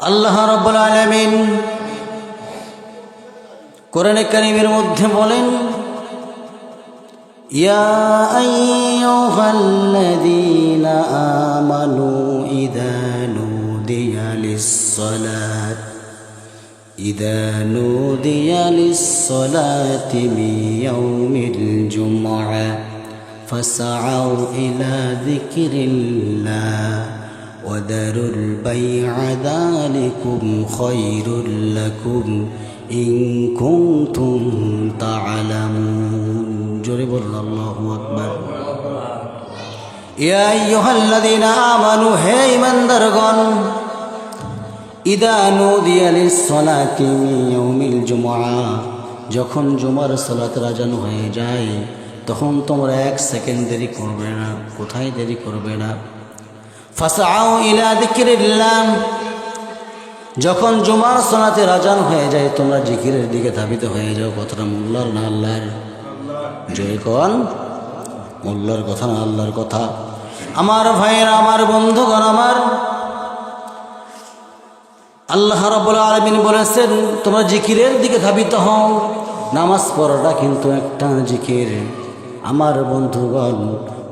আল্লাহ রাব্বুল আলামিন কোরআনে কারীমের মধ্যে বলেন, ইয়া আইয়ুহাল্লাযীনা আমানু ইযা নুদিয়া লিস-সালাতি মিন ইয়াউমিল জুমআহ ফাসআউ ইলা যিকরিল্লাহ وذروا البيع ذلكم خير لكم إن كنتم تعلمون جرب الله أكبر يا أيها الذين آمنوا هي من درغن إذا نودي للصلاة من يوم الجمعة যখন জুমার সালাতের আযান হয়ে যায় তখন তোমরা এক সেকেন্ড দেরি করবে না। কোথায় দেরি করবে না? ফাসআউ ইলা যিকরিল্লাহ, যখন জুমার সালাতের আযান হয়ে যায় তোমরা জিকিরের দিকে ধাবিত হয়ে যাও। কথাটা মোল্লার না আল্লাহর? জয় কোন মোল্লার কথা না আল্লাহর কথা? আমার ভাইয়েরা, আমার বন্ধুগণ, আমার আল্লাহ রাব্বুল আলামিন বলেছেন তোমরা জিকিরের দিকে ধাবিত হও। নামাজ পড়াটা কিন্তু একটা জিকির। আমার বন্ধুগণ,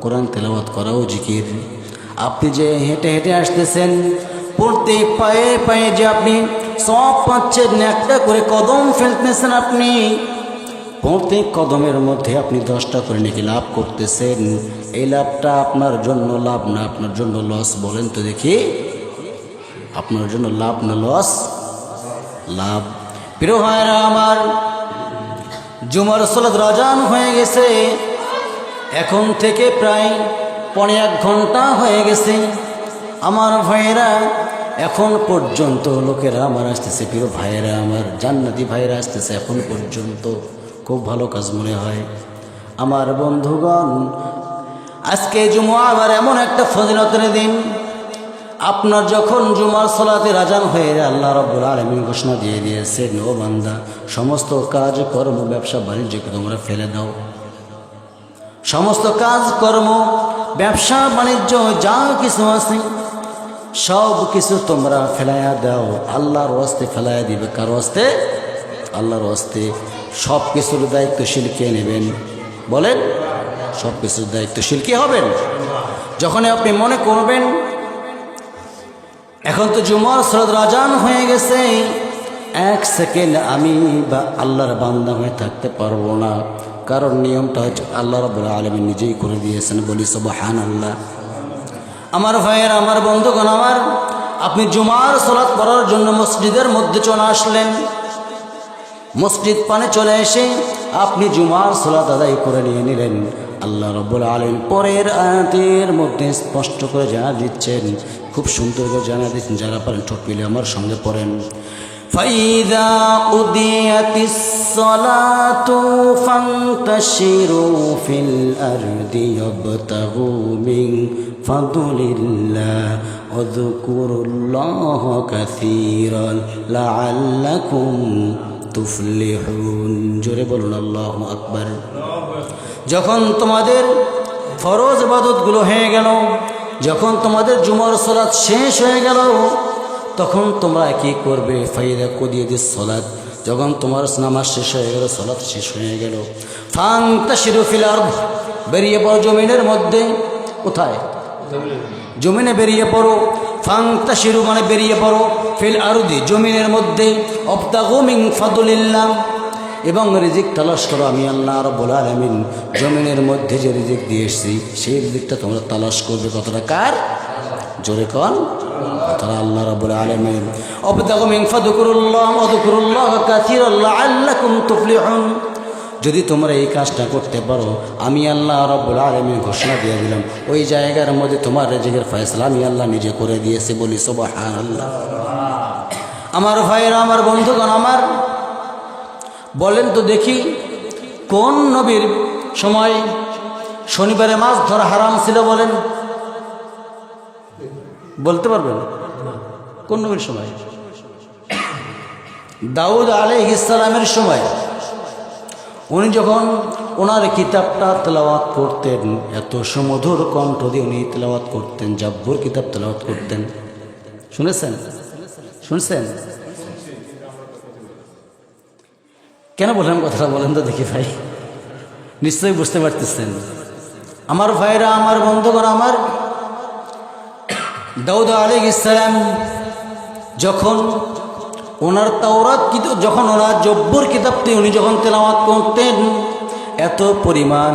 কোরআন তেলাওয়াত করাও জিকির। আপনি যে হেঁটে হেঁটে আসতেছেন, প্রত্যেক পায়ে পায়ে যে আপনি সওয়াব পাচ্ছেন, একটা করে কদম ফেলতেছেন, আপনি প্রত্যেক কদমের মধ্যে আপনি 10টা করে নাকি লাভ করতেছেন। এই লাভটা আপনার জন্য লাভ না আপনার জন্য লস? বলেন তো দেখি, আপনার জন্য লাভ না লস? লাভ। প্রিয় ভাইরা আমার, জুমার সালাতের আযান হয়ে গেছে, এখন থেকে প্রায় 1.5 ঘন্টা হয়ে গেছে। আমার ভাইয়েরা, এখন পর্যন্ত লোকেরা আমার আসতেছে, প্রিয় ভাইয়েরা আমার, জান্নাতি ভাইয়েরা আসতেছে এখন পর্যন্ত। খুব ভালো কাজ মনে হয়। আমার বন্ধুগণ, আজকে জুমা আবার এমন একটা ফজিলতের দিন। আপনার যখন জুমার সালাতের আযান হয়ে যায়, আল্লাহ রাব্বুল আলামিন ঘোষণা দিয়ে দিয়েছেন, ও বান্দা, সমস্ত কাজ কর্ম ব্যবসা বাণিজ্যকে তোমরা ফেলে দাও। সমস্ত কাজ কর্ম ব্যবসা বাণিজ্য যা কিছু আছে সব কিছু তোমরা ফেলাইয়া দাও। আল্লাহর ওয়াস্তে ফেলাইয়া দিবে। কার ওয়াস্তে? আল্লাহর ওয়াস্তে। সব কিছুর দায়িত্বশীল কে নেবেন? বলেন, সব কিছুর দায়িত্বশীল কে হবেন? যখন আপনি মনে করবেন এখন তো জুমার সালাতের আযান হয়ে গেছে, 1 সেকেন্ড আমি বা আল্লাহর বান্দা হয়ে থাকতে পারবো না, কারণ নিয়মটা আল্লাহ রাব্বুল আলামিন নিজেই করে দিয়েছেন। বলি সুবহানাল্লাহ। আমার ভাইয়ের, আমার বন্ধুগণ, আমার আপনি জুমার সালাত পড়ার জন্য মসজিদের মধ্যে চলে আসলেন। মসজিদ পানে চলে এসে আপনি জুমার সালাত আদায় করে নিয়ে নিলেন। আল্লাহ রাব্বুল আলামিন পরের আয়াতের মধ্যে স্পষ্ট করে জানা দিচ্ছেন, খুব সুন্দর করে জানা দিচ্ছেন। যারা পারেন ঠোঁট মিলে আমার সঙ্গে পড়েন, فَإِذَا قُضِيَتِ الصَّلَاةُ فَانتَشِرُوا فِي الْأَرْضِ وَابْتَغُوا مِنْ فَضْلِ اللَّهِ وَاذْكُرُوا اللَّهَ كَثِيرًا لَعَلَّكُمْ তুফলিহুন। জোরে বলুন আল্লাহু আকবার। যখন তোমাদের ফরজ ইবাদতগুলো হয়ে গেল, যখন তোমাদের জুমার সালাত শেষ হয়ে গেল, তখন তোমরা কি করবে? ফাইদা কুদিয়াতিস সালাত, যখন তোমার নামাজ শেষ হয়ে গেল, সালাত শেষ হয়ে গেল, ফান্তাশিরু ফিল আরদ, বেরিয়ে পড়ো জমিনের মধ্যে। কোথায়? জমিনে বেরিয়ে পড়ো। ফান্তাশিরু মানে বেরিয়ে পড়ো, ফিল আরদি জমিনের মধ্যে, ওয়াবতাগু মিন ফাদলিল্লাহ, এবং রিজিক তালাশ করো। আমি আল্লাহ রাব্বুল আলামিন জমিনের মধ্যে যে রিজিক দিয়ে এসেছি সেই রিজিকটা তোমরা তালাশ করবে। কতটা কার? জোরে কোন? কতটা আল্লাহ রাব্বুল আলামিন। ওয়াবতাগু মিন ফাদকুরুল্লাহ ওয়াযকুরুল্লাহ কাসীরান লাআল্লাকুম তুফলিহুন। যদি তোমরা এই কাজটা করতে পারো, আমি আল্লাহ রাব্বুল আলামিন ঘোষণা দিয়ে দিলাম, ওই জায়গার মধ্যে তোমার রিজিকের ফয়সালা আমি আল্লাহ নিজে করে দিয়েছি। বলি সুবহানাল্লাহ। আমার ভাইয়েরা, আমার বন্ধুগণ, আমার বলেন তো দেখি, কোন নবীর সময় শনিবারে মাছ ধরা হারাম ছিল? বলেন, বলতে পারবেন? কোন নবীর সময়? দাউদ আলাইহিস সালামের সময়। উনি যখন ওনার কিতাবটা তেলাওয়াত করতেন, এত সুমধুর কণ্ঠ দিয়ে উনি তেলাওয়াত করতেন, জাব্বুর কিতাব তেলাওয়াত করতেন। শুনেছেন? শুনছেন? কেন বললাম কথাটা বলেন তো দেখি ভাই, নিশ্চয়ই বুঝতে পারতেছেন। আমার ভাইরা, আমার বন্ধুগণ, আমার দাউদ আলাইহিস সালাম যখন ওনার তাওরাত যখন ওনার জব্বুর কিতাবটি উনি যখন তেলাওয়াত করতেন, এত পরিমাণ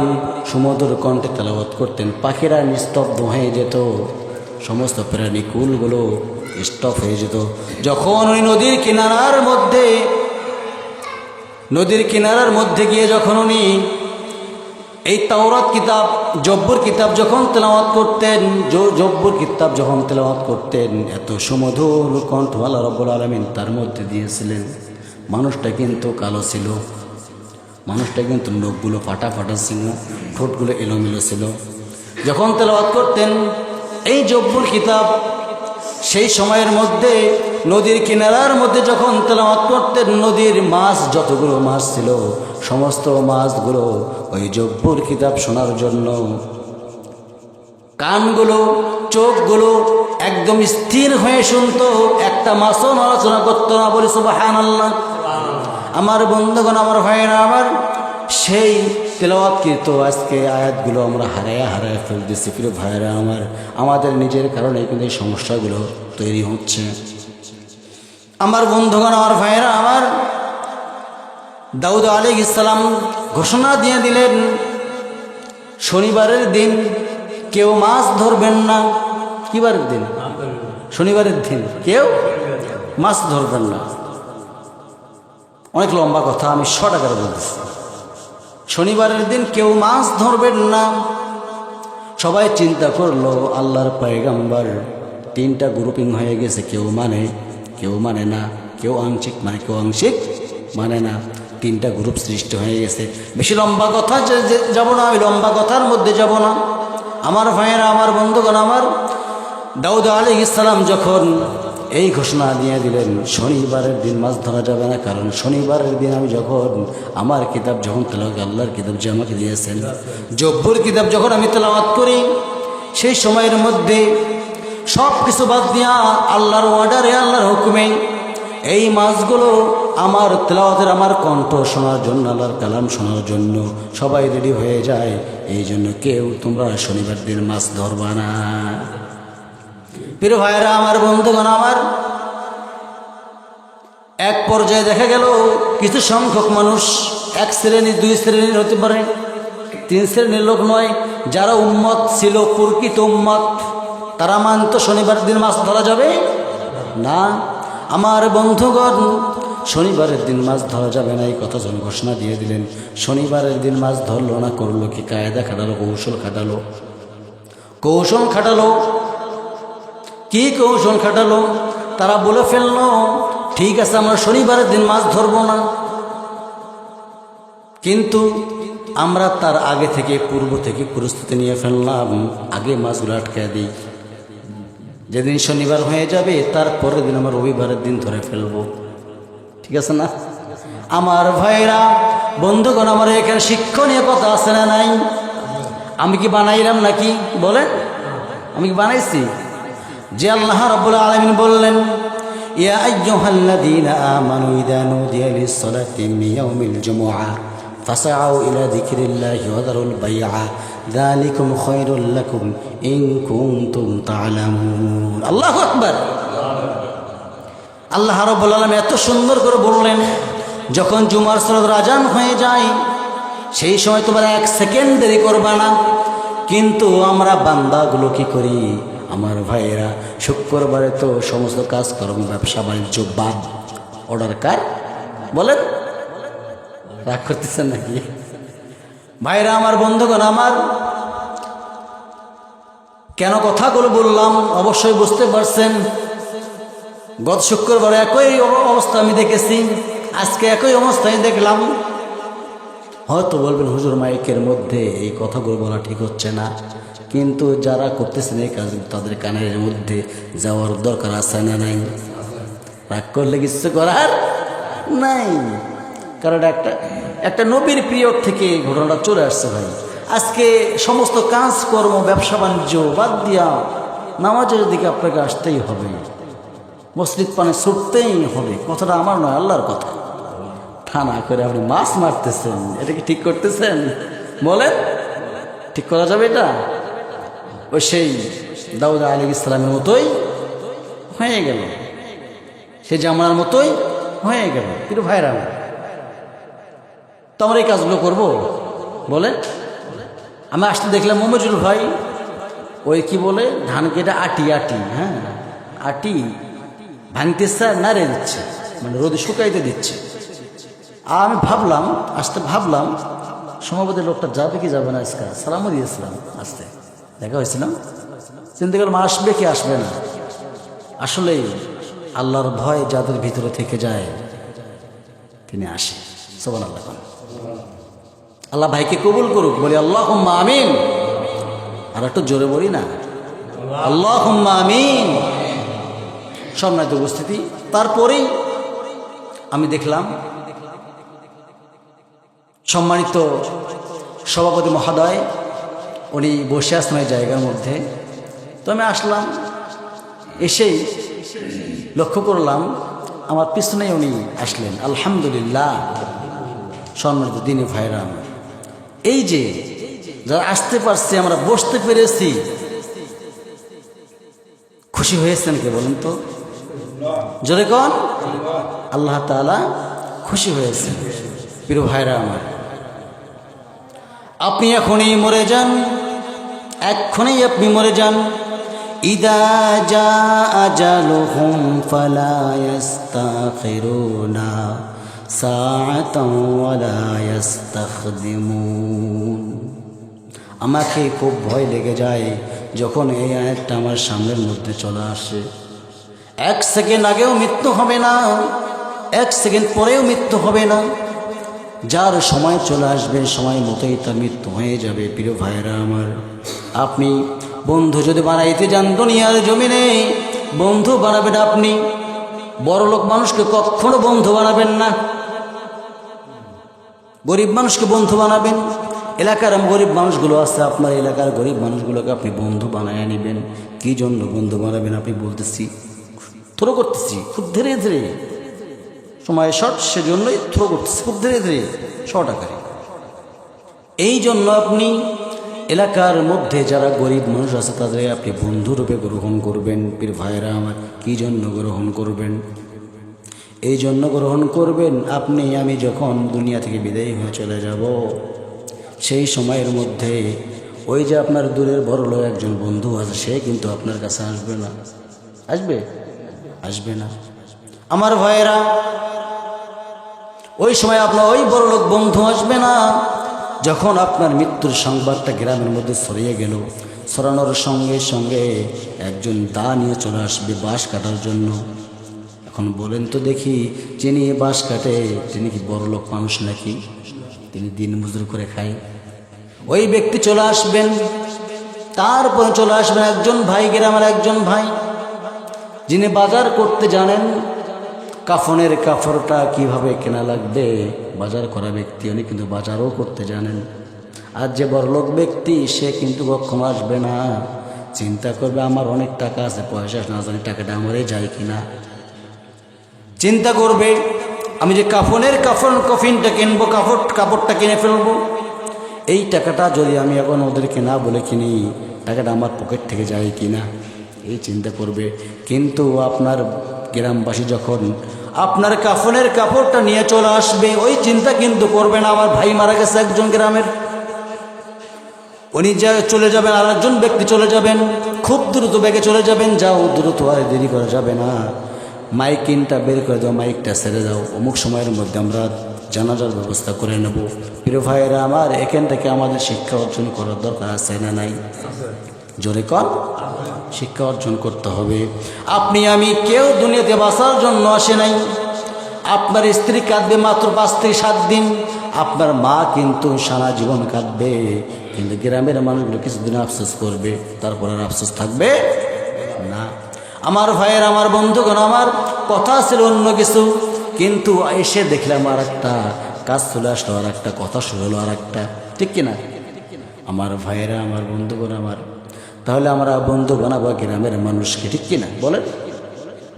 সুমধুর কণ্ঠে তেলাওয়াত করতেন, পাখিরা নিস্তব্ধ হয়ে যেত, সমস্ত প্রাণীকুলগুলো স্টপ হয়ে যেত। যখন উনি নদীর কিনারার মধ্যে গিয়ে যখন উনি এই তাওরাত কিতাব, জব্বুর কিতাব যখন তেলাওয়াত করতেন, জব্বুর কিতাব যখন তেলাওয়াত করতেন, এত সুমধুর কণ্ঠ আল্লাহ রাব্বুল আলামিন তার মধ্যে দিয়েছিলেন। মানুষটা কিন্তু কালো ছিল, মানুষটা কিন্তু নখগুলো ফাটা ফাটা ছিল, ঠোঁটগুলো এলোমেলো ছিল। যখন তেলাওয়াত করতেন এই জব্বুর কিতাব, সেই সময়ের মধ্যে নদীর কিনারার মধ্যে যখন তেলাওয়াত করতেন, নদীর মাছ, যতগুলো মাছ ছিল সমস্ত মাছগুলো ওই জব্বুর কিতাব শোনার জন্য কানগুলো, চোখগুলো একদম স্থির হয়ে শুনতো, একটা মাছও নড়াচড়া করতো না। বলি সুবহানাল্লাহ। আমার বন্ধুগণ, আমার ভাইয়েরা, আমার সেই তেলাওয়াতকৃত আজকে আয়াতগুলো আমরা হারায় ফেলতেছি। প্রিয় ভাইয়েরা আমার, আমাদের নিজের কারণে কিন্তু এই সমস্যাগুলো তৈরি হচ্ছে। আমার বন্ধুগণ, আমার ভাইয়েরা আমার, দাউদ আলাইহিস সালাম ঘোষণা দিয়ে দিলেন, শনিবারের দিন কেউ মাছ ধরবেন না। কিবারের দিন? শনিবারের দিন কেউ মাছ ধরবেন না। অনেক লম্বা কথা, আমি শর্ট আকারে বলতেছি। শনিবারের দিন কেউ মাছ ধরবেন না। সবাই চিন্তা করলো আল্লাহর পয়গম্বর, তিনটা গ্রুপিং হয়ে গেছে, কেউ মানে, কেউ মানে না, কেউ আংশিক মানে, কেউ আংশিক মানে না, তিনটা গ্রুপ সৃষ্টি হয়ে গেছে। বেশি লম্বা কথা যাব না, আমি লম্বা কথার মধ্যে যাব না। আমার ভাইয়েরা, আমার বন্ধুগণ, আমার দাউদ আলাইহিস সালাম যখন এই ঘোষণা দিয়ে দিলেন, শনিবারের দিন মাছ ধরা যাবে না, কারণ শনিবারের দিন আমি যখন আমার কিতাব যখন তেলাওয়াত, আল্লাহর কিতাব যে আমাকে দিয়েছেন, জব্বুর কিতাব যখন আমি তেলাওয়াত করি, সেই সময়ের মধ্যে সব কিছু বাদ দিয়া আল্লাহর অর্ডারে, আল্লাহর হুকুমে এই মাছগুলো আমার তেলাওয়াতের, আমার কণ্ঠ শোনার জন্য, আল্লাহর কালাম শোনার জন্য সবাই রেডি হয়ে যায়। এই জন্য কেউ তোমরা শনিবার দিন মাছ ধরবা না। প্রিয় ভাইয়েরা, আমার বন্ধুগণ, আমার এক পর্যায়ে দেখা গেল কিছু সংখ্যক মানুষ, এক শ্রেণী, দুই শ্রেণীর হতে পারে, তিন শ্রেণীর লোক নয়, যারা উম্মত ছিল, প্রকৃত উম্মত, তারা মানত শনিবার দিন মাছ ধরা যাবে না। আমার বন্ধুগণ, শনিবারের দিন মাছ ধরা যাবে না এই কথা যখন ঘোষণা দিয়ে দিলেন, শনিবারের দিন মাছ ধরলো না, করলো কি? কায়দা খাটালো, কৌশল খাটালো। কি কৌশল খাটালো? তারা বলে ফেললো, ঠিক আছে আমরা শনিবারের দিন মাছ ধরবো না, কিন্তু আমরা তার আগে থেকে, পূর্ব থেকে প্রস্তুতি নিয়ে ফেললাম, আগে মাছগুলো আটকায় দিই, যেদিন শনিবার হয়ে যাবে তার পরের দিন আমরা রবিবারের দিন ধরে ফেলবো। ঠিক আছে না? আমার ভাইরা, বন্ধুগণ, আমার এখানে শিক্ষণীয় কথা আছে না নাই? আমি কি বানাইলাম নাকি? বলেন, আমি কি বানাইছি? যে আল্লাহ রাব্বুল আলামিন বললেন, ইয়া আইয়ুহাল্লাযীনা আমানু ইযা নুদিয়া লিস-সালাতি মিন ইয়াউমিল জুমুআহ ফাসআউ ইলা যিকরিল্লাহি ওয়া যারুল বাইআ যালিকুম খায়রুল লাকুম ইন কুনতুম তা'লামুন। আল্লাহু আকবার। আল্লাহ রাব্বুল আলামিন এত সুন্দর করে বললেন, যখন জুমার সালাতের আজান হয়ে যায় সেই সময় তোমরা এক সেকেন্ড দেরি করবা না। কিন্তু আমরা বান্দাগুলো কি করি? আমার ভাইয়েরা, শুক্রবারে তো সমস্ত কাজকর্ম, ব্যবসা বাণিজ্য বাদ, অর্ডার কার? বলেন, রাগ করতেছেন নাকি? ভাইরা, আমার বন্ধুগণ, আমার কেন কথাগুলো বললাম অবশ্যই বুঝতে পারছেন। গত শুক্রবারে একই অবস্থা আমি দেখেছি, আজকে একই অবস্থায় দেখলাম। হয়তো বলবেন, হুজুর মাইকের মধ্যে এই কথাগুলো বলা ঠিক হচ্ছে না, কিন্তু যারা করতেছেন এই কাজ, তাদের কানের মধ্যে যাওয়ার দরকার আছে না নাই? রাগ করলে কিছু করার নাই, কারণ একটা নবীর পিরিয়ড থেকে ঘটনাটা চলে আসছে ভাই। আজকে সমস্ত কাজকর্ম, ব্যবসা বাণিজ্য বাদ দিয়া নামাজের দিকে আপনাকে আসতেই হবে। মসজিদ পানে ছুটতেই হবে। কথাটা আমার নয়, আল্লাহর কথা। ঠানা করে আপনি মাছ মারতেছেন, এটা কি ঠিক করতেছেন? বলেন, ঠিক করা যাবে এটা? ওই সেই দাউদ আলাইহিস সালামের মতোই হয়ে গেল, সেই জামানার মতোই হয়ে গেল। কিন্তু ভাইরা, তো আমরা এই কাজগুলো করবো? বলেন। আমি আসতে দেখলাম মোহাম্মদুল ভাই ওই কি বলে ধান কেটে আটি, হ্যাঁ আটি ভাঙতেছে, নাড়ে দিচ্ছে, মানে রোদে শুকাইতে দিচ্ছে। আর আমি ভাবলাম, সম্ভবত লোকটা যাবে কি যাবে না, আজকে সালামও দিয়েছিলাম, আসতে দেখা হয়েছিলাম। চিন্তা করলাম আসবে কি আসবে না। আসলেই আল্লাহর ভয় যাদের ভিতরে থেকে যায় তিনি আসে। সুবহানাল্লাহ। আল্লাহ ভাইকে কবুল করুক, বলি আল্লাহুম্মা আমিন। আর একটু জোরে বলি না, আল্লাহুম্মা আমিন। সম্মানিত উপস্থিতি, তারপরেই আমি দেখলাম সম্মানিত সভাপতি মহোদয় উনি বসে আসছেন এই জায়গার মধ্যে। তো আমি আসলাম, এসেই লক্ষ্য করলাম আমার পিছনেই উনি আসলেন। আলহামদুলিল্লাহ। সম্মানিত দিনী ভাইরা, এই যে যারা আসতে পারছে, আমরা বসতে পেরেছি, খুশি হয়েছেন কে বলেন তো? জোরে কোন? আল্লাহ তাআলা খুশি হয়েছেন। প্রিয় ভাইরা আমার, আপনি এখনই মরে যান, এক্ষুনি আপনি মরে যান। ইদা জা আজালুহুম ফালা ইস্তাখিরুনা সাআতান ওয়ালা ইস্তাখদিমুন। আমাকে খুব ভয় লেগে যায় যখন এই আয়াতটা আমার সামনের মধ্যে চলে আসে। 1 সেকেন্ড আগেও মৃত্যু হবে না, 1 সেকেন্ড পরেও মৃত্যু হবে না। যার সময় চলে আসবে সময় মতোই তার মৃত্যু হয়ে যাবে। প্রিয় ভাইরা আমার, আপনি বন্ধু যদি বানাইতে যান দুনিয়ার জমিনে, বন্ধু বানাবেন আপনি। বড়লোক মানুষকে কখনো বন্ধু বানাবেন না, গরিব মানুষকে বন্ধু বানাবেন। এলাকার গরিব মানুষগুলো আছে, আপনার এলাকার গরিব মানুষগুলোকে আপনি বন্ধু বানায় নেবেন। কি জন্য বন্ধু বানাবেন আপনি বলতেছি, থ্রো করতেছি খুব ধীরে ধীরে, সময় শর্ট সেজন্যই থ্রো করতেছি খুব ধীরে ধীরে, শর্ট আকারে। এই জন্য আপনি এলাকার মধ্যে যারা গরিব মানুষ আছে তাদের আপনি বন্ধুরূপে গ্রহণ করবেন। পীর ভাইরা আমার, কি জন্য গ্রহণ করবেন? এই জন্য গ্রহণ করবেন, আপনি আমি যখন দুনিয়া থেকে বিদায়ী হয়ে চলে যাব, সেই সময়ের মধ্যে ওই যে আপনার দূরের বড়লোক একজন বন্ধু আছে, সে কিন্তু আপনার কাছে আসবে না। আসবে না আমার ভাইয়েরা। ওই সময় আপনার ওই বড়লোক বন্ধু আসবে না। যখন আপনার মৃত্যুর সংবাদটা গ্রামের মধ্যে ছড়িয়ে গেল, ছড়ানোর সঙ্গে সঙ্গে একজন দা নিয়ে চলে আসবে বাঁশ কাটার জন্য। এখন বলেন তো দেখি, যিনি বাঁশ কাটে তিনি কি বড়লোক মানুষ নাকি? তিনি দিন মজুর করে খায়। ওই ব্যক্তি চলে আসবেন, তারপরে চলে আসবেন একজন ভাই, গ্রামের একজন ভাই যিনি বাজার করতে জানেন, কাফনের কাপড়টা কিভাবে কেনা লাগবে বাজার করা ব্যক্তি, উনি কিন্তু বাজারও করতে জানেন। আর যে বড়লোক ব্যক্তি সে কিন্তু কখনো আসবে না, চিন্তা করবে আমার অনেক টাকা আছে, পয়সা না জানি টাকাটা আমারই যায় কিনা। চিন্তা করবে আমি যে কফিনটা কিনবো, কাপড়টা কিনে ফেলবো, এই টাকাটা যদি আমি এখন ওদেরকে না বলে কিনি, টাকাটা আমার পকেট থেকে যায় কিনা, এই চিন্তা করবে। কিন্তু আপনার গ্রামবাসী যখন আপনার কাফনের কাপড়টা নিয়ে চলে আসবে, ওই চিন্তা কিন্তু করবে না আমার ভাই মারা গেছে একজন গ্রামের, উনি যা চলে যাবেন, আর একজন ব্যক্তি চলে যাবেন, খুব দ্রুত বেগে চলে যাবেন। যাও দ্রুত, আর দেরি করা যাবে না, মাইকিনটা বের করে দাও, মাইকটা ছেড়ে দাও, অমুক সময়ের মধ্যে আমরা জানাজার ব্যবস্থা করে নেব। প্রিয় ভাইয়েরা আমার, এখান থেকে আমাদের শিক্ষা অর্জন করার দরকার আছে না নাই? জোরে কর, শিক্ষা অর্জন করতে হবে। আপনি আমি কেউ দুনিয়াতে বাঁচার জন্য আসে নাই। আপনার স্ত্রী কাঁদবে মাত্র 5 থেকে 7 দিন, আপনার মা কিন্তু সারা জীবন কাঁদবে। কিন্তু গ্রামের মানুষগুলো কিছুদিন আফসোস করবে, তারপর আর আফসোস থাকবে না। আমার ভাইয়ের, আমার বন্ধুগণ, আমার কথা ছিল অন্য কিছু, কিন্তু এসে দেখলাম আর একটা কাজ চলে আসলো, আর একটা কথা শুরু হলো, আর একটা, ঠিক কিনা? আমার ভাইয়েরা, আমার বন্ধুগণ আমার, তাহলে আমরা বন্ধু বানাবো গ্রামের মানুষকে, ঠিক কিনা বলেন?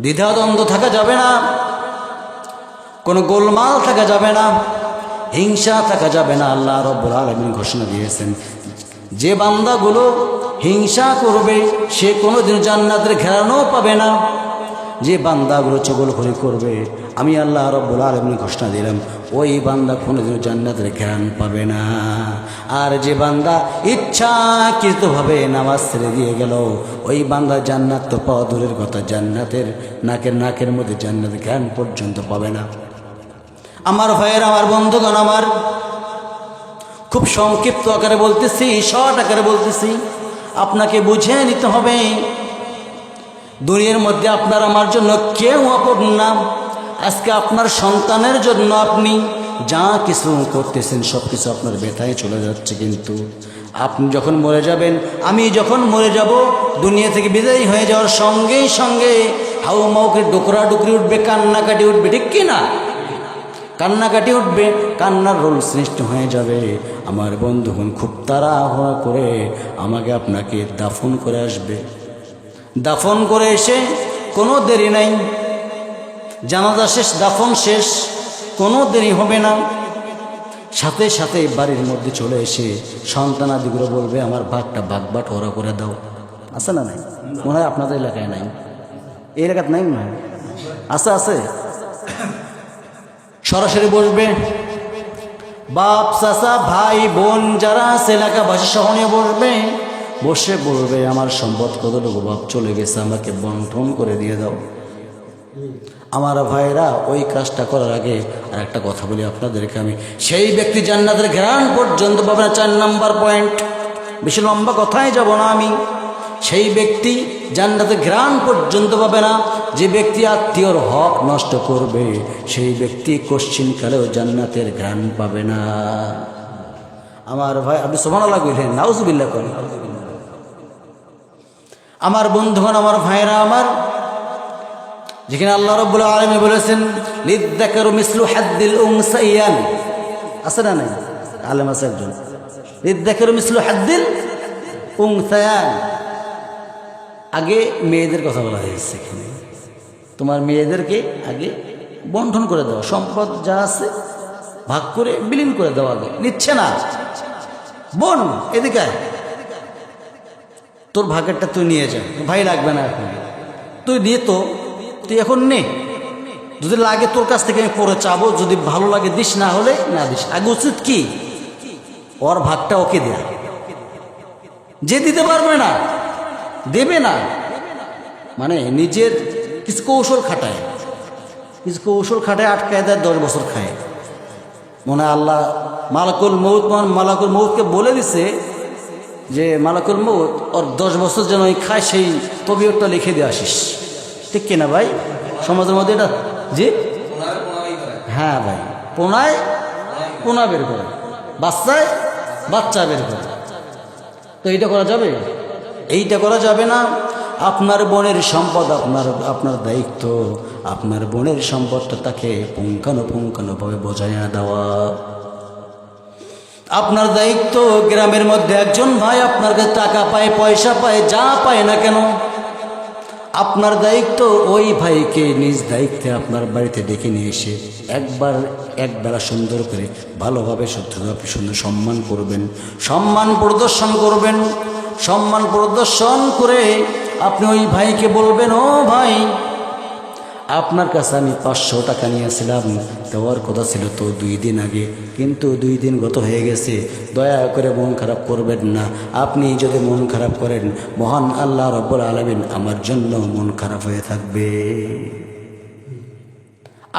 দ্বিধাদ্বন্দ্ব থাকা যাবে না, কোনো গোলমাল থাকা যাবে না, হিংসা থাকা যাবে না। আল্লাহ রাব্বুল আলামিন ঘোষণা দিয়েছেন, যে বান্দাগুলো হিংসা করবে সে কোনোদিন জান্নাতের ঘেরানো পাবে না। যে বান্দাগুলো চগলখড়ি করবে, আমি আল্লাহ রাব্বুল আলামিন ঘোষণা দিলাম, ওই বান্দা কোনোদিন জান্নাতের ঘেরান পাবে না। আর যে বান্দা ইচ্ছাকৃতভাবে নামাজ ছেড়ে দিয়ে গেল, ওই বান্দা জান্নাত তো পাওয়া দূরের কথা, জান্নাতের নাকের মধ্যে জান্নাতের ঘেরান পর্যন্ত পাবে না। আমার ভাইয়ের, আমার বন্ধুগণ, আমার খুব সংক্ষিপ্ত আকারে বলতেছি, শর্ট আকারে বলতেছি, আপনাকে বুঝে নিতে হবে দুনিয়ার মধ্যে আপনার আমার জন্য কেউ আপন না। আজকে আপনার সন্তানের জন্য আপনি যা কিছু করতেছেন সব কিছু আপনার ব্যথায় চলে যাচ্ছে, কিন্তু আপনি যখন মরে যাবেন, আমি যখন মরে যাব, দুনিয়া থেকে বিদায়ী হয়ে যাওয়ার সঙ্গে সঙ্গে হাউমাউকে ডোকরাডুকরি উঠবে, কান্নাকাটি উঠবে, ঠিক কি না? কান্নাকাটি উঠবে, কান্নার রোল সৃষ্টি হয়ে যাবে। আমার বন্ধুগণ খুব তাড়াহুড়া করে আমাকে আপনাকে দাফন করে আসবে। দাফন করে এসে কোনো দেরি নাই, জানাজা শেষ, দাফন শেষ, কোনো দেরি হবে না। সাথে সাথে বাড়ির মধ্যে চলে এসে সন্তানাদিগুলো বলবে, আমার ভাগটা ভাগবাট ওরা করে দাও। আছে না? নাই? মনে হয় আপনাদের এলাকায় নাই, এই এলাকাতে নাই মনে হয়। আছে, আছে। সরাসরি বসবে, বাপ, চাচা, ভাই, বোন যারা আছে এলাকাবাসী সহ নিয়ে বসবে, বসে বলবে, আমার সম্পদ কতটুকু বাপ চলে গেছে, আমাকে বন্টন করে দিয়ে দাও। আমার ভাইরা, ওই কাজটা করার আগে আর একটা কথা বলি আপনাদেরকে আমি, সেই ব্যক্তি জান্নাতের ঘ্রাণ পর্যন্ত পাবে না। 4 নাম্বার পয়েন্ট, বেশি লম্বা কথায় যাব না আমি। সেই ব্যক্তি জান্নাতের ঘ্রাণ পর্যন্ত পাবে না। যে ব্যক্তি আত্মীয়র হক নষ্ট করবে, সেই ব্যক্তি কোশ্চিনকালেও জান্নাতের ঘ্রাণ পাবে না। আমার ভাই, আপনি সুবহানাল্লাহ কইলেন, নাউজুবিল্লাহ করেন। আমার বন্ধুগণ, আমার ভাইরা আমার, যেখানে আল্লাহ রাব্বুল আলামিন বলেছেন, লিযযাকারু মিসলু হাদ্দিল উনসাইয়ান, আছে না নাই? আলেম আছে একজন, লিযযাকারু মিসলু হাদ্দিল উনসায়ান। আগে মেয়েদের কথা বলা হয়েছে এখানে, তোমার মেয়েদেরকে আগে বন্টন করে দাও, সম্পদ যা আছে ভাগ করে বিলীন করে দাও। আগে নিচ্ছে না, বোন এদিকে তোর ভাগেরটা তুই নিয়ে যা, ভাই লাগবে না এখন, তুই দিয়ে তো তুই এখন নে, যদি লাগে তোর কাছ থেকে আমি পরে চাবো, যদি ভালো লাগে দিস, না হলে না দিস। আগে উচিত কি, ওর ভাগটা ওকে দেয়া। যে দিতে পারবে না, দেবে না, মানে নিজের কিছু কৌশল খাটায়, আটকায় দেয়, 10 বছর খায়। মনে হয় আল্লাহ মালাকুল মৌতকে বলে দিছে যে মালাকুল মৌত ওর 10 বছর যেন খায়, সেই তবিয়তটা লিখে দিয়ে আসিস। ঠিক কিনা ভাই? সমাজের মধ্যে এটা, জি হ্যাঁ ভাই, পোনা বের করে, বাচ্চা বের করে। তো এইটা করা যাবে? এইটা করা যাবে না। আপনার বোনের সম্পদ আপনার দায়িত্ব, আপনার বোনের সম্পদটা তাকে পুঙ্খানুপুঙ্খানুভাবে বোঝাইয়া দেওয়া আপনার দায়িত্ব। গ্রামের মধ্যে একজন ভাই আপনার কাছে টাকা পায়, পয়সা পায়, যা পায় না কেন, আপনার দায়িত্ব ওই ভাইকে নিজ দায়িত্বে আপনার বাড়িতে ডেকে নিয়ে এসে একবেলা সুন্দর করে ভালোভাবে আপনি সুন্দর সম্মান করবেন, সম্মান প্রদর্শন করবেন। সম্মান প্রদর্শন করে আপনি ওই ভাইকে বলবেন, ও ভাই, আপনার কাছে আমি 500 টাকা নিয়েছিলাম, দেওয়ার কথা ছিল তো 2 দিন আগে, কিন্তু 2 দিন গত হয়ে গেছে, দয়া করে মন খারাপ করবেন না। আপনি যদি মন খারাপ করেন, মহান আল্লাহ রাব্বুল আলামিন আমার জন্য মন খারাপ হয়ে থাকবে।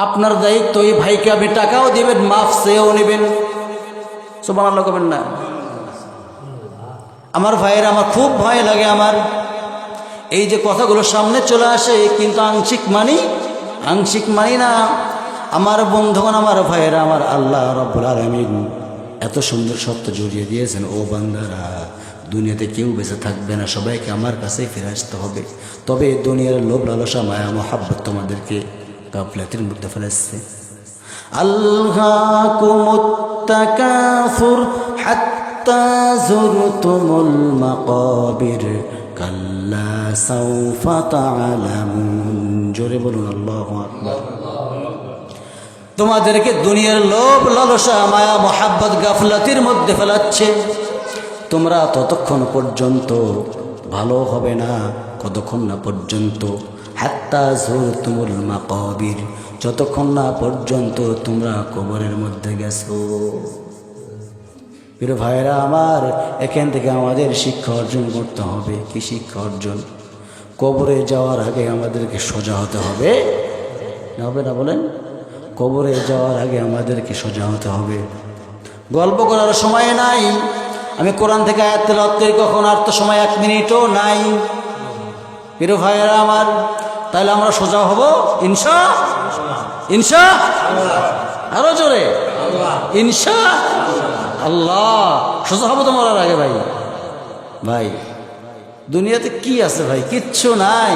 আপনার দায়িত্ব, ওই ভাইকে আপনি টাকাও দিবেন, মাফ চেয়েও নেবেন। সুবহানাল্লাহ করবেন না? আমার ভাইয়ের, আমার খুব ভয় লাগে আমার এই যে কথাগুলো সামনে চলে আসে, কিন্তু আংশিক মানি না। আমার বন্ধুগণ, আমার ভাইয়েরা, আমার আল্লাহ রাব্বুল আলামিন এত সুন্দর সত্য জড়িয়ে দিয়েছেন, ও বান্দারা, দুনিয়াতে কেউ বেঁচে থাকবে না, সবাইকে আমার কাছে ফিরে আসতে হবে। তবে দুনিয়ার লোভ লালসা মায়া মহাব্বত তোমাদেরকে গাফলাতের মধ্যে ফেলেছে। আলহাকুমুত তাকাসুর হাত্তা যুরতুমুল মাকাবির কাল্লা সাউফা তা'লামুন। জোরে বলুন আল্লাহু আকবার। তোমাদেরকে দুনিয়ার লোভ লালসা মায়া মোহাব্বত গাফলাতির মধ্যে ফেলাচ্ছে। তোমরা ততক্ষণ পর্যন্ত ভালো হবে না, কতক্ষণ না পর্যন্ত হাত্তা যুরতুমুল মাকাবির, যতক্ষণ না পর্যন্ত তোমরা কবরের মধ্যে গেছো। প্রিয় ভাইরা আমার, এখান থেকে আমাদের শিক্ষা অর্জন করতে হবে। কি শিক্ষা অর্জন? কবরে যাওয়ার আগে আমাদেরকে সোজা হতে হবে, হবে না বলেন? কবরে যাওয়ার আগে আমাদেরকে সোজা হতে হবে। গল্প করার সময় নাই। আমি কোরআন থেকে আয়াত তেলাওয়াত করি কখন, আর তো সময় 1 মিনিটও নাই। প্রিয় ভাইয়েরা আমার, তাহলে আমরা সোজা হব ইনশা আরো জোরে ইনশা আল্লাহ। সোজা হবো তো মরার আগে। ভাই ভাই দুনিয়াতে কি আছে ভাই? কিচ্ছু নাই।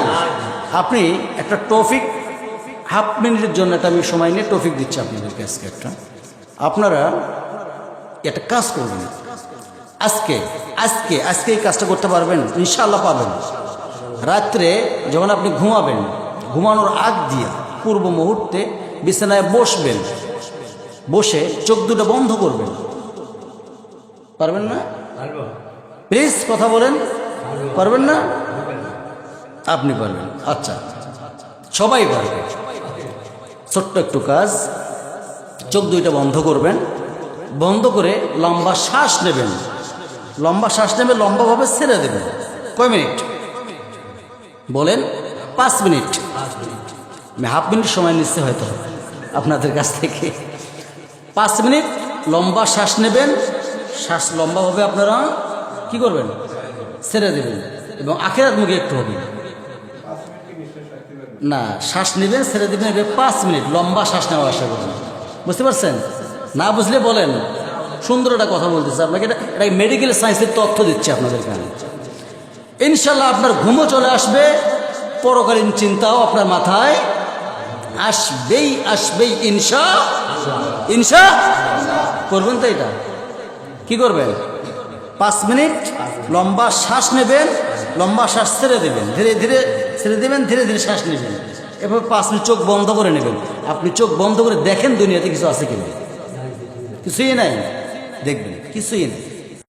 আপনি একটা টপিক হাফ মিনিটের জন্য একটা আমি সময় নিয়ে টপিক দিচ্ছি আপনাদেরকে আজকে একটা। আপনারা একটা কাজ করবেন আজকে আজকে আজকে এই কাজটা করতে পারবেন ইনশাআল্লাহ, পাবেন। রাত্রে যখন আপনি ঘুমাবেন, ঘুমানোর আগ দিয়া পূর্ব মুহূর্তে বিছানায় বসবেন, বসে চোখ দুটো বন্ধ করবেন। পারবেন না? প্লিজ কথা বলেন। পারবেন না? আপনি পারবেন, আচ্ছা সবাই পারবে। ছোট্ট একটু কাজ, চোখ দুইটা বন্ধ করবেন, বন্ধ করে লম্বা শ্বাস নেবেন। লম্বা শ্বাস নেবে, লম্বাভাবে ছেড়ে দেবেন। কয় মিনিট বলেন? 5 মিনিট। আমি হাফ মিনিট সময় নিচ্ছে হয়তো আপনাদের কাছ থেকে। 5 মিনিট লম্বা শ্বাস নেবেন, শ্বাস লম্বাভাবে আপনারা কি করবেন? ছেড়ে দেবেন, এবং আখেরাত মুখে একটু হবে না। শ্বাস নেবেন, ছেড়ে দেবেন, 5 মিনিট লম্বা শ্বাস নেওয়া আশা করবেন। বুঝতে পারছেন? না বুঝলে বলেন, সুন্দর একটা কথা বলতেছে আপনাকে। এটা মেডিকেল সায়েন্সের তথ্য দিচ্ছে আপনাদের কাছে। ইনশাল্লাহ আপনার ঘুমও চলে আসবে, পরকালীন চিন্তাও আপনার মাথায় আসবেই আসবেই। ইনশা করবেন তো? এটা কি করবেন? 5 মিনিট লম্বা শ্বাস নেবেন, লম্বা শ্বাস ছেড়ে দেবেন, ধীরে ধীরে ছেড়ে দেবেন, ধীরে ধীরে শ্বাস নেবেন। এরপর 5 মিনিট চোখ বন্ধ করে নেবেন। আপনি চোখ বন্ধ করে দেখেন দুনিয়াতে কিছু আছে কিনা। কিছুই নাই, দেখবেন কিছুই নেই।